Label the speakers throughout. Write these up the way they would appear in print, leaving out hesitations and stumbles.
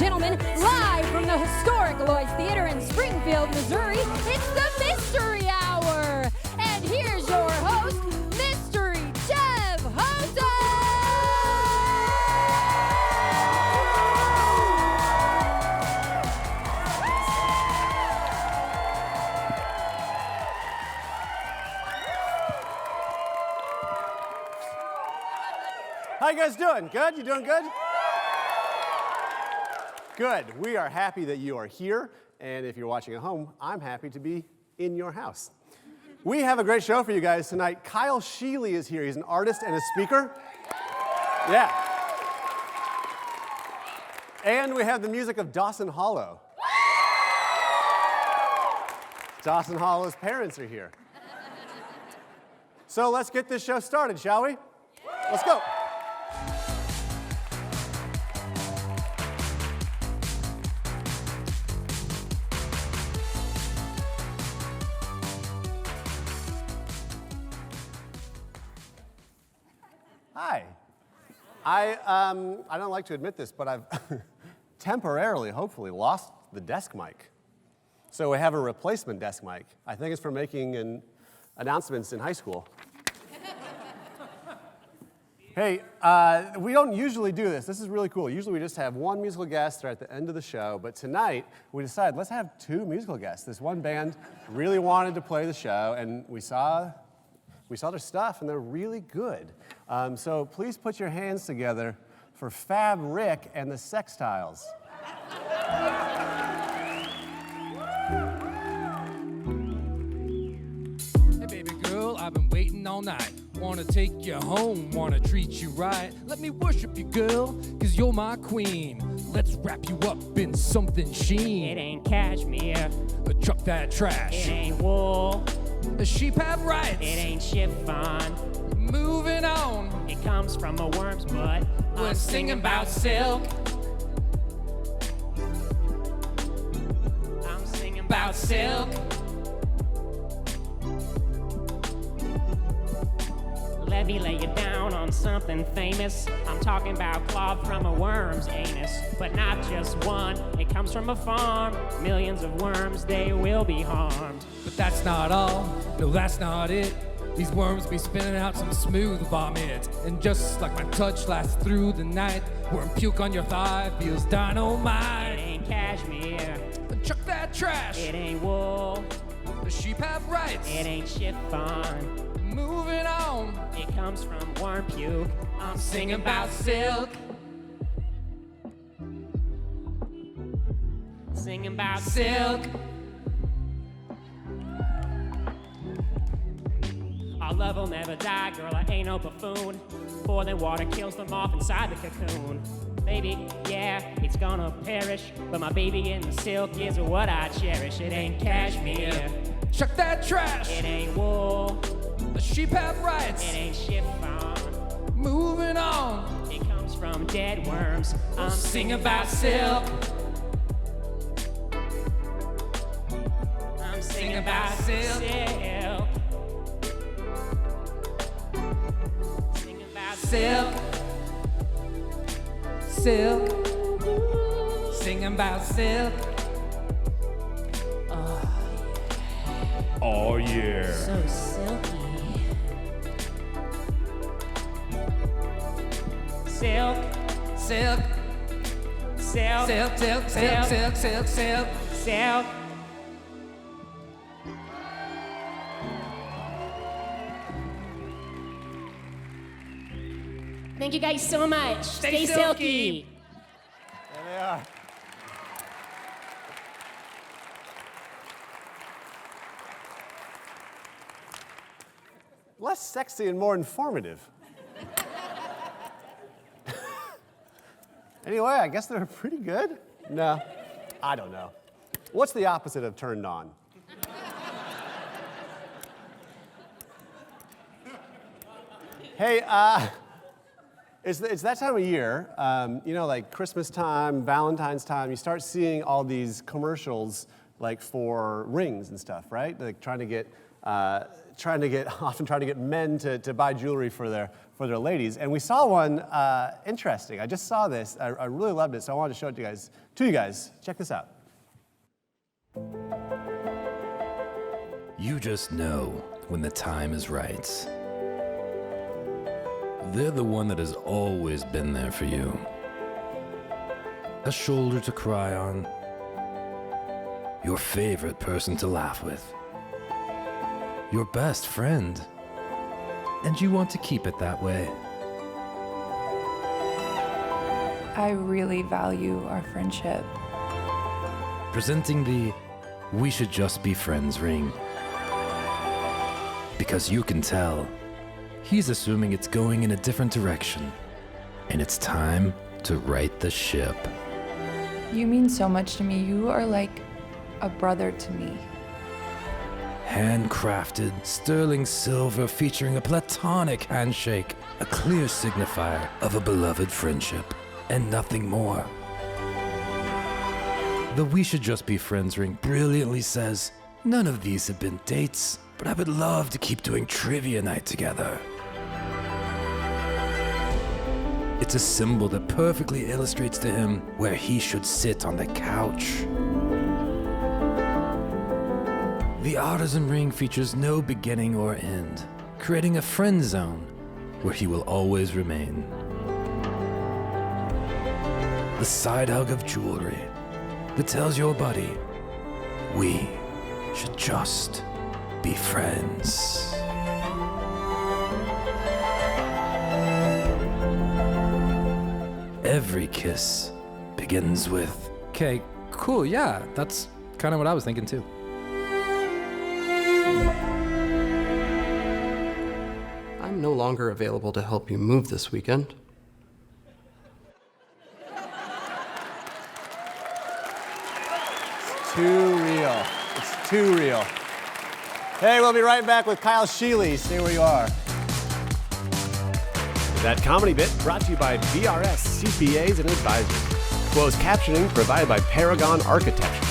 Speaker 1: gentlemen, live from the historic Lloyd's Theater in Springfield, Missouri, it's the Mystery Hour. And here's your host, Mystery Jeff Houghton.
Speaker 2: How you guys doing? Good? You doing good? Good. We are happy that you are here, and if you're watching at home, I'm happy to be in your house. We have a great show for you guys tonight. Kyle Scheele is here. He's an artist and a speaker. Yeah. And we have the music of Dawson Hollow. Dawson Hollow's parents are here. So let's get this show started, shall we? Let's go. Hi. I don't like to admit this, but I've temporarily, hopefully, lost the desk mic. So we have a replacement desk mic. I think it's for making announcements in high school. Hey, we don't usually do this. This is really cool. Usually we just have one musical guest at the end of the show, but tonight we decided let's have two musical guests. This one band really wanted to play the show, and we saw their stuff, and they're really good. So please put your hands together for Fab Rick and the Sextiles.
Speaker 3: Hey baby girl, I've been waiting all night. Wanna take you home, wanna treat you right. Let me worship you, girl, 'cause you're my queen. Let's wrap you up in something sheen.
Speaker 4: It ain't cashmere.
Speaker 3: Chuck that trash.
Speaker 4: It ain't wool.
Speaker 3: The sheep have rights.
Speaker 4: It ain't chiffon.
Speaker 3: Moving on.
Speaker 4: It comes from a worm's butt.
Speaker 3: We're singing about silk.
Speaker 4: I'm singing
Speaker 3: About silk.
Speaker 4: Let me lay you down on something famous. I'm talking about cloth from a worm's anus. But not just one. It comes from a farm. Millions of worms, they will be harmed.
Speaker 3: But that's not all. No, that's not it. These worms be spinning out some smooth vomit. And just like my touch lasts through the night, worm puke on your thigh feels
Speaker 4: It
Speaker 3: dynamite.
Speaker 4: ain't cashmere.
Speaker 3: Chuck that trash.
Speaker 4: It ain't wool.
Speaker 3: The sheep have rights.
Speaker 4: It ain't chiffon.
Speaker 3: Moving on.
Speaker 4: It comes from worm puke. I'm
Speaker 3: Singing about silk.
Speaker 4: Singing about
Speaker 3: Silk.
Speaker 4: Our love will never die, girl, I ain't no buffoon. Boiling water kills the moth inside the cocoon. Baby, yeah, it's gonna perish, but my baby in the silk is what I cherish. It ain't cashmere.
Speaker 3: Chuck that trash.
Speaker 4: It ain't wool.
Speaker 3: The sheep have rights.
Speaker 4: It ain't chiffon.
Speaker 3: Moving on.
Speaker 4: It comes from dead worms. I'm
Speaker 3: Sing about silk.
Speaker 4: I'm singing
Speaker 3: about silk.
Speaker 4: silk. Singing about
Speaker 3: Silk. Silk. Singing about silk. Oh yeah.
Speaker 4: so silky. Silk,
Speaker 3: Silk.
Speaker 4: silk,
Speaker 3: Silk. Silk. Silk. Silk. Silk. Silk.
Speaker 4: silk. Thank you guys so much.
Speaker 3: Stay
Speaker 4: Stay
Speaker 3: silky.
Speaker 4: silky.
Speaker 2: There they are. Less sexy and more informative. Anyway, I guess they're pretty good. No, I don't know. What's the opposite of turned on? Hey, it's that time of year, you know, like Christmas time, Valentine's time, you start seeing all these commercials like for rings and stuff, right? Like trying to get often trying to get men to buy jewelry for their ladies. And we saw one interesting. I just saw this. I really loved it, so I wanted to show it to you guys. Check this out.
Speaker 3: You just know when the time is right. They're the one that has always been there for you. A shoulder to cry on. Your favorite person to laugh with. Your best friend. And you want to keep it that way.
Speaker 5: I really value our friendship.
Speaker 3: Presenting the "We should just be friends" ring. Because you can tell, he's assuming it's going in a different direction, and it's time to right the ship.
Speaker 5: You mean so much to me. You are like a brother to me.
Speaker 3: Handcrafted, sterling silver featuring a platonic handshake, a clear signifier of a beloved friendship, and nothing more. The "We should just be friends" ring brilliantly says, none of these have been dates, but I would love to keep doing trivia night together. It's a symbol that perfectly illustrates to him where he should sit on the couch. The artisan ring features no beginning or end, creating a friend zone where he will always remain. The side hug of jewelry that tells your buddy, we should just be friends. Every kiss begins with, "Okay, cool, yeah, that's kind of what I was thinking too."
Speaker 6: I'm no longer available to help you move this weekend.
Speaker 2: It's too real. It's too real. Hey, we'll be right back with Kyle Scheele. Stay where you are. That comedy bit brought to you by BRS CPAs and Advisors. Closed captioning provided by Paragon Architecture.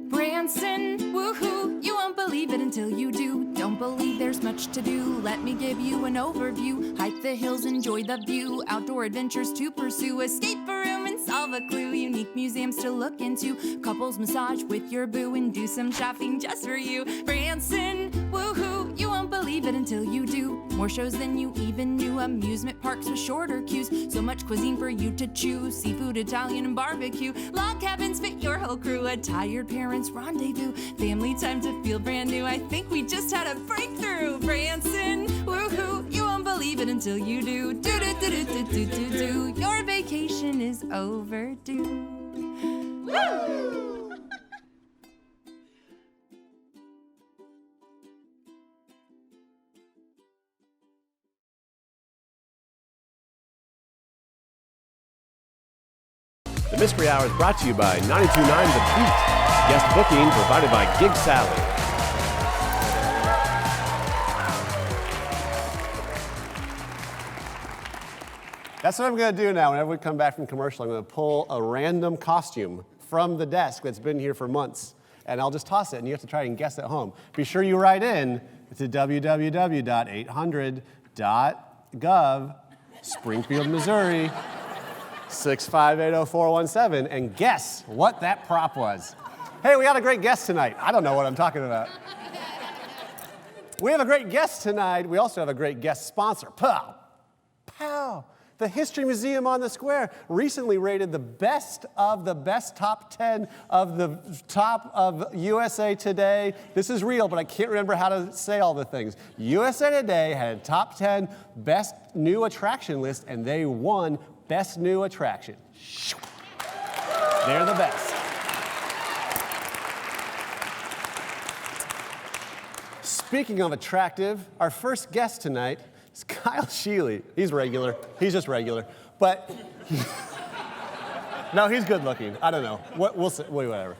Speaker 5: Branson, woohoo, you won't believe it until you do. Don't believe there's much to do. Let me give you an overview. Hike the hills, enjoy the view. Outdoor adventures to pursue. Escape a room and solve a clue. Unique museums to look into. Couples massage with your boo and do some shopping just for you. Branson, woohoo, you won't believe it until you do. More shows than you even knew. Amusement parks with shorter queues. So much cuisine for you to choose. Seafood, Italian, and barbecue. Log cabins fit your whole crew. A tired parent's rendezvous. Family time to feel brand new. I think we just had a breakthrough. Branson, woohoo, you won't believe it until you do. Do do do do do do do do. Your vacation is overdue. Woo!
Speaker 2: The Mystery Hour is brought to you by 92.9 The Beat. Guest booking provided by Gig Sally. That's what I'm going to do now. Whenever we come back from commercial, I'm going to pull a random costume from the desk that's been here for months, and I'll just toss it, and you have to try and guess at home. Be sure you write in to www.800.gov, Springfield, Missouri, 6580417, and guess what that prop was. Hey, we got a great guest tonight. I don't know what I'm talking about. We have a great guest tonight. We also have a great guest sponsor. Pow! Pow! The History Museum on the Square recently rated the best of the best top 10 of the top of USA Today. This is real, but I can't remember how to say all the things. USA Today had a top 10 best new attraction list, and they won Best New Attraction. They're the best. Speaking of attractive, our first guest tonight is Kyle Scheele. He's regular. He's just regular. But, no, he's good looking. I don't know. We'll see. Whatever.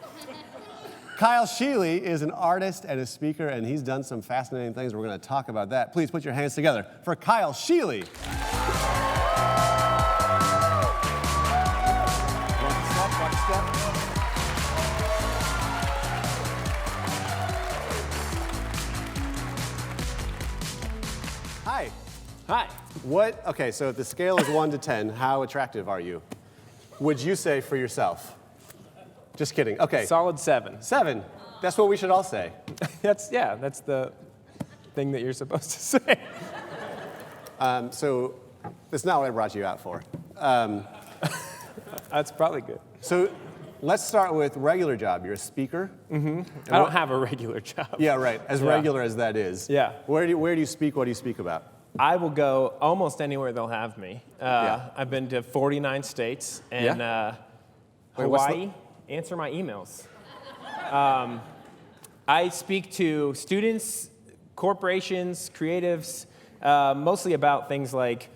Speaker 2: Kyle Scheele is an artist and a speaker, and he's done some fascinating things. We're going to talk about that. Please put your hands together for Kyle Scheele. Hi.
Speaker 7: Hi.
Speaker 2: Okay, so if the scale is 1 to 10, how attractive are you? Would you say for yourself? Just kidding. Okay.
Speaker 7: Solid 7.
Speaker 2: 7. That's what we should all say.
Speaker 7: That's the thing that you're supposed to say.
Speaker 2: So that's not what I brought you out for.
Speaker 7: That's probably good.
Speaker 2: So let's start with regular job. You're a speaker.
Speaker 7: I don't have a regular job.
Speaker 2: Yeah, right. As regular as that is.
Speaker 7: Yeah.
Speaker 2: Where do you speak? What do you speak about?
Speaker 7: I will go almost anywhere they'll have me.
Speaker 2: Yeah.
Speaker 7: I've been to 49 states and
Speaker 2: Wait, what's
Speaker 7: Hawaii. Answer my emails. I speak to students, corporations, creatives, mostly about things like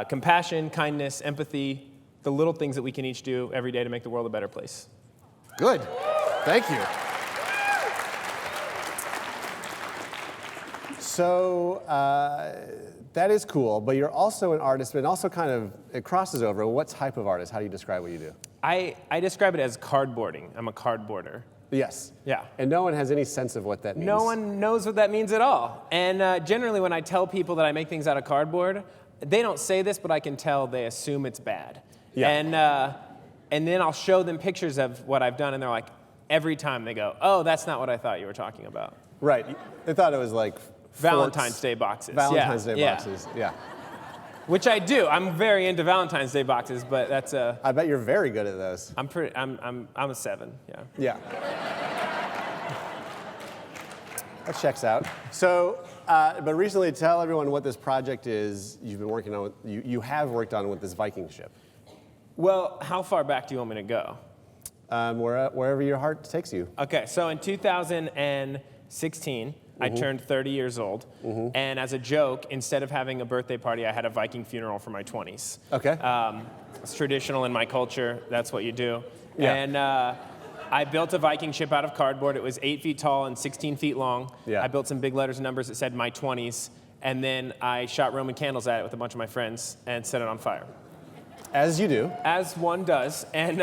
Speaker 7: compassion, kindness, empathy, the little things that we can each do every day to make the world a better place.
Speaker 2: Good. Thank you. So that is cool, but you're also an artist, but also kind of, it crosses over. What type of artist? How do you describe what you do?
Speaker 7: I describe it as cardboarding. I'm a cardboarder.
Speaker 2: Yes.
Speaker 7: Yeah.
Speaker 2: And no one has any sense of what that means.
Speaker 7: No one knows what that means at all. And generally when I tell people that I make things out of cardboard, they don't say this, but I can tell they assume it's bad.
Speaker 2: Yeah.
Speaker 7: And then I'll show them pictures of what I've done, and they're like, every time they go, oh, that's not what I thought you were talking about.
Speaker 2: Right. They thought it was like
Speaker 7: Valentine's Day boxes.
Speaker 2: Valentine's Day
Speaker 7: Yeah.
Speaker 2: boxes. Yeah.
Speaker 7: Which I do. I'm very into Valentine's Day boxes, but that's
Speaker 2: I bet you're very good at those.
Speaker 7: I'm a 7. Yeah.
Speaker 2: Yeah. That checks out. So, but recently, tell everyone what this project is you've been working on. You have worked on with this Viking ship.
Speaker 7: Well, how far back do you want me to go?
Speaker 2: Wherever your heart takes you.
Speaker 7: Okay, so in 2016, I turned 30 years old, and as a joke, instead of having a birthday party, I had a Viking funeral for my 20s.
Speaker 2: Okay.
Speaker 7: It's traditional in my culture. That's what you do.
Speaker 2: Yeah.
Speaker 7: And I built a Viking ship out of cardboard. It was 8 feet tall and 16 feet long.
Speaker 2: Yeah.
Speaker 7: I built some big letters and numbers that said my 20s, and then I shot Roman candles at it with a bunch of my friends and set it on fire.
Speaker 2: As you do.
Speaker 7: As one does. And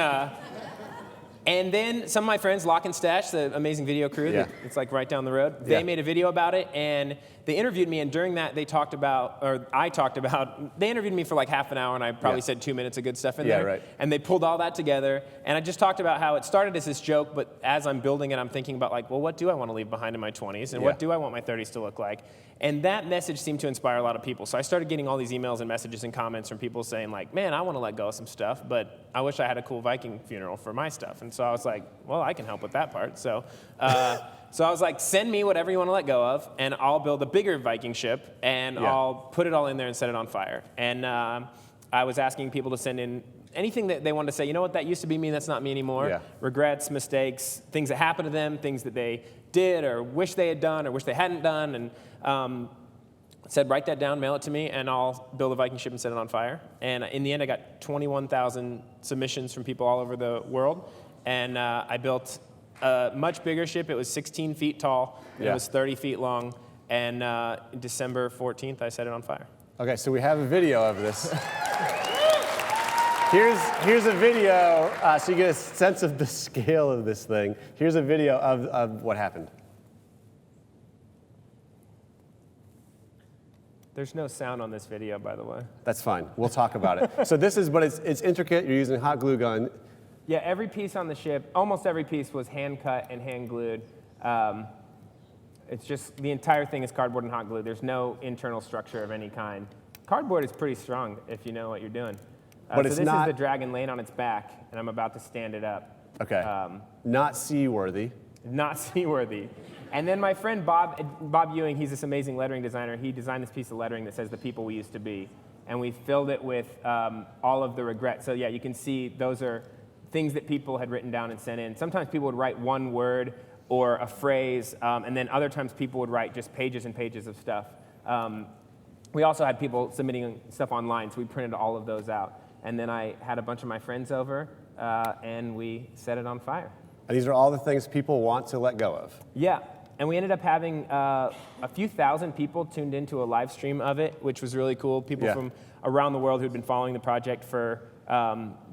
Speaker 7: then some of my friends, Lock and Stash, the amazing video crew, it's like right down the road, they made a video about it, and they interviewed me, and during that they they interviewed me for like half an hour, and I probably said 2 minutes of good stuff in there.
Speaker 2: Right.
Speaker 7: And they pulled all that together, and I just talked about how it started as this joke, but as I'm building it, I'm thinking about like, well, what do I want to leave behind in my 20s, and what do I want my 30s to look like? And that message seemed to inspire a lot of people. So I started getting all these emails and messages and comments from people saying like, man, I want to let go of some stuff, but I wish I had a cool Viking funeral for my stuff. And so I was like, well, I can help with that part. So I was like, send me whatever you want to let go of, and I'll build a bigger Viking ship, and I'll put it all in there and set it on fire. And I was asking people to send in anything that they wanted to say, you know what, that used to be me, that's not me anymore.
Speaker 2: Yeah.
Speaker 7: Regrets, mistakes, things that happened to them, things that they did or wish they had done or wish they hadn't done. And said, write that down, mail it to me, and I'll build a Viking ship and set it on fire. And in the end, I got 21,000 submissions from people all over the world. And I built a much bigger ship. It was 16 feet tall. It was 30 feet long. And December 14th, I set it on fire.
Speaker 2: Okay, so we have a video of this. Here's a video, so you get a sense of the scale of this thing. Here's a video of what happened.
Speaker 7: There's no sound on this video, by the way.
Speaker 2: That's fine. We'll talk about it. So this is, but it's intricate. You're using hot glue gun.
Speaker 7: Yeah, every piece on the ship, almost every piece was hand cut and hand glued. It's just, the entire thing is cardboard and hot glue. There's no internal structure of any kind. Cardboard is pretty strong if you know what you're doing.
Speaker 2: But it's
Speaker 7: so this
Speaker 2: not
Speaker 7: is the dragon laying on its back, and I'm about to stand it up.
Speaker 2: Okay. Not seaworthy.
Speaker 7: Not seaworthy. And then my friend Bob Ewing, he's this amazing lettering designer. He designed this piece of lettering that says "The People We Used to Be," and we filled it with all of the regret. So yeah, you can see those are things that people had written down and sent in. Sometimes people would write one word or a phrase, and then other times people would write just pages and pages of stuff. We also had people submitting stuff online, so we printed all of those out. And then I had a bunch of my friends over, and we set it on fire.
Speaker 2: And these are all the things people want to let go of.
Speaker 7: Yeah. And we ended up having a few thousand people tuned into a live stream of it, which was really cool. People from around the world who'd been following the project for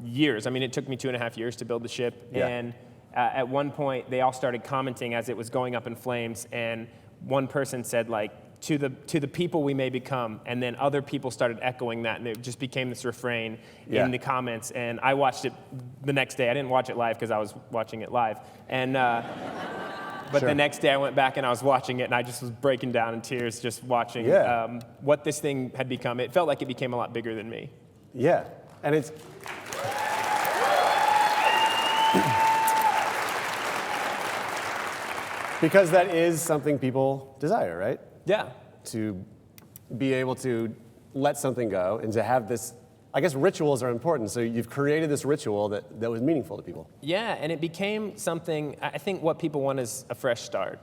Speaker 7: years. I mean, it took me 2.5 years to build the ship.
Speaker 2: Yeah.
Speaker 7: And at one point, they all started commenting as it was going up in flames. And one person said, like, to the people we may become. And then other people started echoing that. And it just became this refrain in the comments. And I watched it the next day. I didn't watch it live because I was watching it live. And but the next day I went back and I was watching it, and I just was breaking down in tears just watching what this thing had become. It felt like it became a lot bigger than me.
Speaker 2: Yeah, and it's... because that is something people desire, right?
Speaker 7: Yeah.
Speaker 2: To be able to let something go and to have this... I guess rituals are important, so you've created this ritual that was meaningful to people.
Speaker 7: Yeah, and it became something, I think what people want is a fresh start.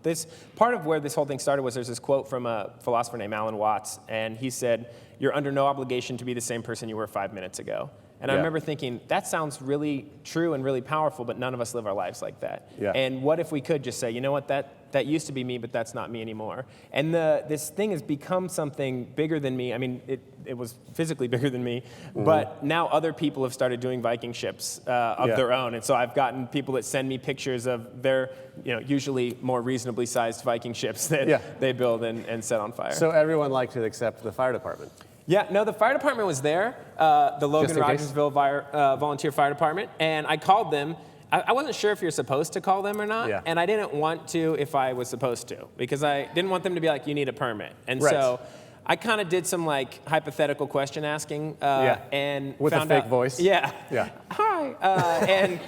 Speaker 7: This part of where this whole thing started was there's this quote from a philosopher named Alan Watts, and he said, "You're under no obligation to be the same person you were 5 minutes ago." And I remember thinking, that sounds really true and really powerful, but none of us live our lives like that.
Speaker 2: Yeah.
Speaker 7: And what if we could just say, you know what, that used to be me, but that's not me anymore. And this thing has become something bigger than me. I mean, it was physically bigger than me, but now other people have started doing Viking ships of their own. And so I've gotten people that send me pictures of their, usually more reasonably sized Viking ships that they build and set on fire.
Speaker 2: So everyone liked it except the fire department.
Speaker 7: Yeah, no, the fire department was there, the Logan Rogersville Volunteer Fire Department, and I called them. I wasn't sure if you're supposed to call them or not, and I didn't want to if I was supposed to, because I didn't want them to be like, you need a permit. And so I kind of did some like hypothetical question asking and
Speaker 2: with
Speaker 7: found
Speaker 2: a fake
Speaker 7: out,
Speaker 2: voice.
Speaker 7: Yeah.
Speaker 2: Yeah.
Speaker 7: Hi. And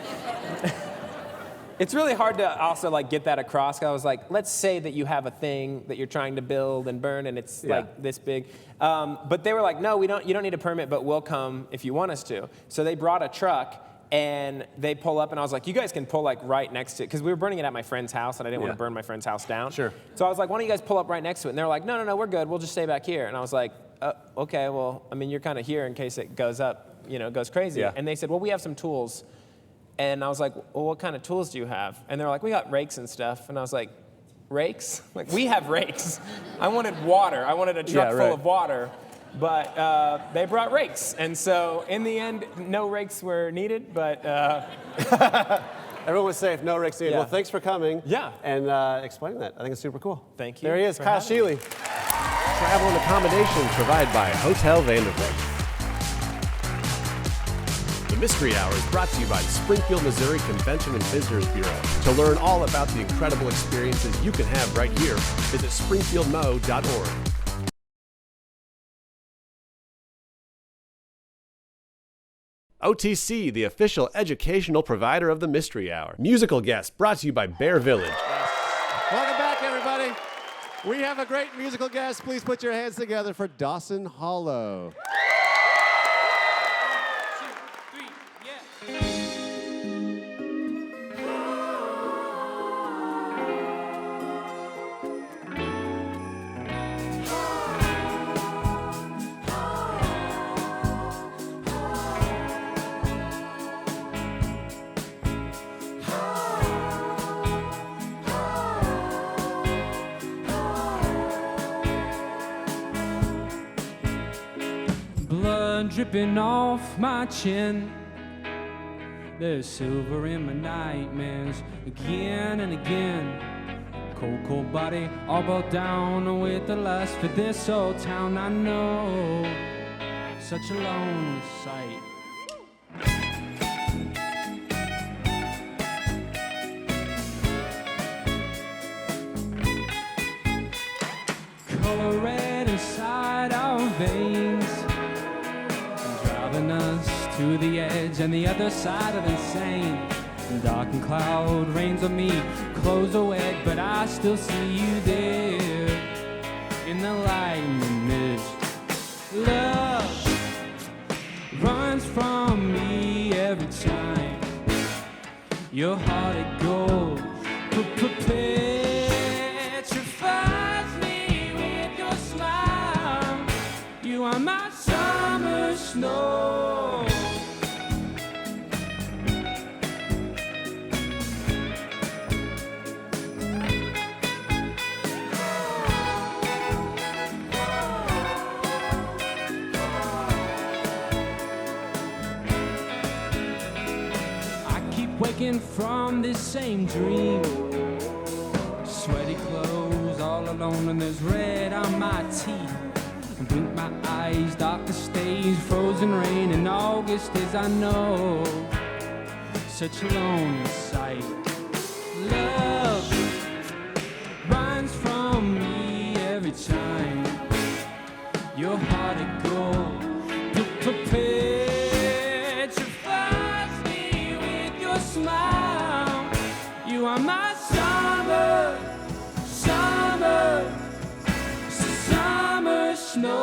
Speaker 7: it's really hard to also like get that across. I was like, let's say that you have a thing that you're trying to build and burn, and it's like this big. But they were like, no, you don't need a permit, but we'll come if you want us to. So they brought a truck, and they pull up, and I was like, you guys can pull like right next to it, because we were burning it at my friend's house, and I didn't want to burn my friend's house down.
Speaker 2: Sure.
Speaker 7: So I was like, why don't you guys pull up right next to it? And they're like, no, we're good. We'll just stay back here. And I was like, okay, well, I mean, you're kind of here in case it goes up, goes crazy.
Speaker 2: Yeah.
Speaker 7: And they said, well, we have some tools. And I was like, well, what kind of tools do you have? And they're like, we got rakes and stuff. And I was like, rakes? Like, we have rakes. I wanted water. I wanted a truck full of water. But they brought rakes. And so in the end, no rakes were needed, but...
Speaker 2: Everyone was safe, no rakes needed.
Speaker 7: Yeah.
Speaker 2: Well, thanks for coming and explaining that. I think it's super cool.
Speaker 7: Thank you.
Speaker 2: There he is, Kyle Scheele. Travel and accommodations provided by Hotel Vanderbilt. The Mystery Hour is brought to you by the Springfield, Missouri Convention and Visitors Bureau. To learn all about the incredible experiences you can have right here, visit springfieldmo.org. OTC, the official educational provider of the Mystery Hour. Musical guest brought to you by Bear Village. Welcome back, everybody. We have a great musical guest. Please put your hands together for Dawson Hollow.
Speaker 3: Blood dripping off my chin. There's silver in my nightmares again and again. Cold, cold body all boiled down with the lust for this old town. I know, such a lonely sight. Color red inside our veins, driving us to the edge and the other side of insane. Dark and cloud rains on me, clothes are wet, but I still see you there in the lightning mist. Love runs from me every time your heart it goes, petrifies me with your smile. You are my summer snow. waking from this same dream. Sweaty clothes, all alone, and there's red on my teeth. I blink my eyes, darker stays, frozen rain in August as I know. Such a lonely sight. Love runs from me every time. Your heart of gold, you petrifies me with your smile. You are my summer, summer, summer snow.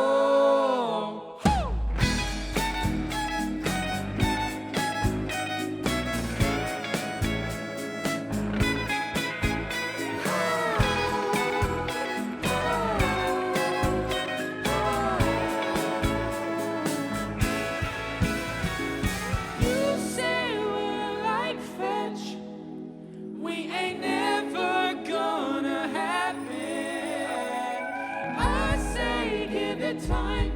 Speaker 3: Time.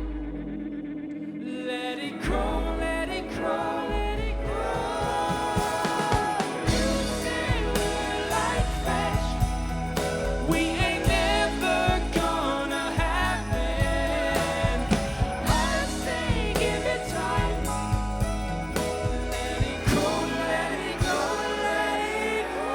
Speaker 3: Let it grow, let it grow, let it grow. You say we're like flesh. We ain't never gonna happen. I say give it time. Let it go, let it go, let it go.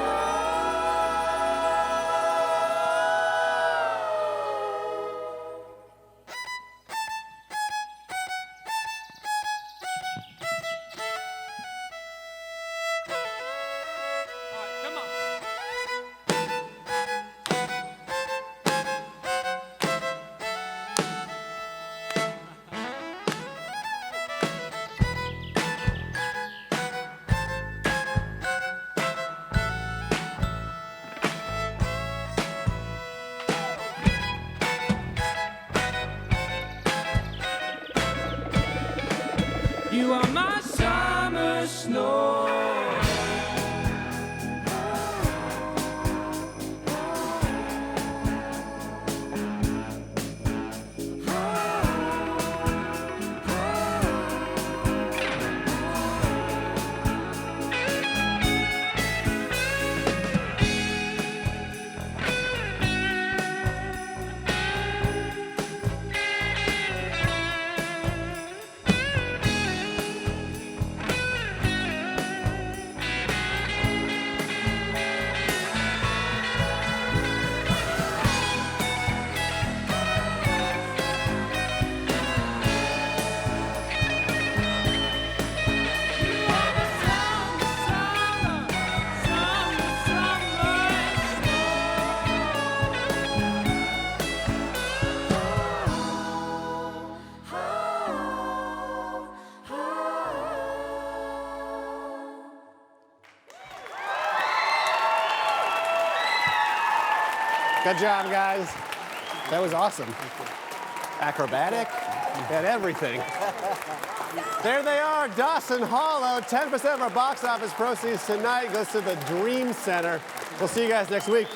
Speaker 3: You are my summer snow.
Speaker 2: Good job, guys. That was awesome. Acrobatic, and everything. There they are, Dawson Hollow. 10% of our box office proceeds tonight goes to the Dream Center. We'll see you guys next week.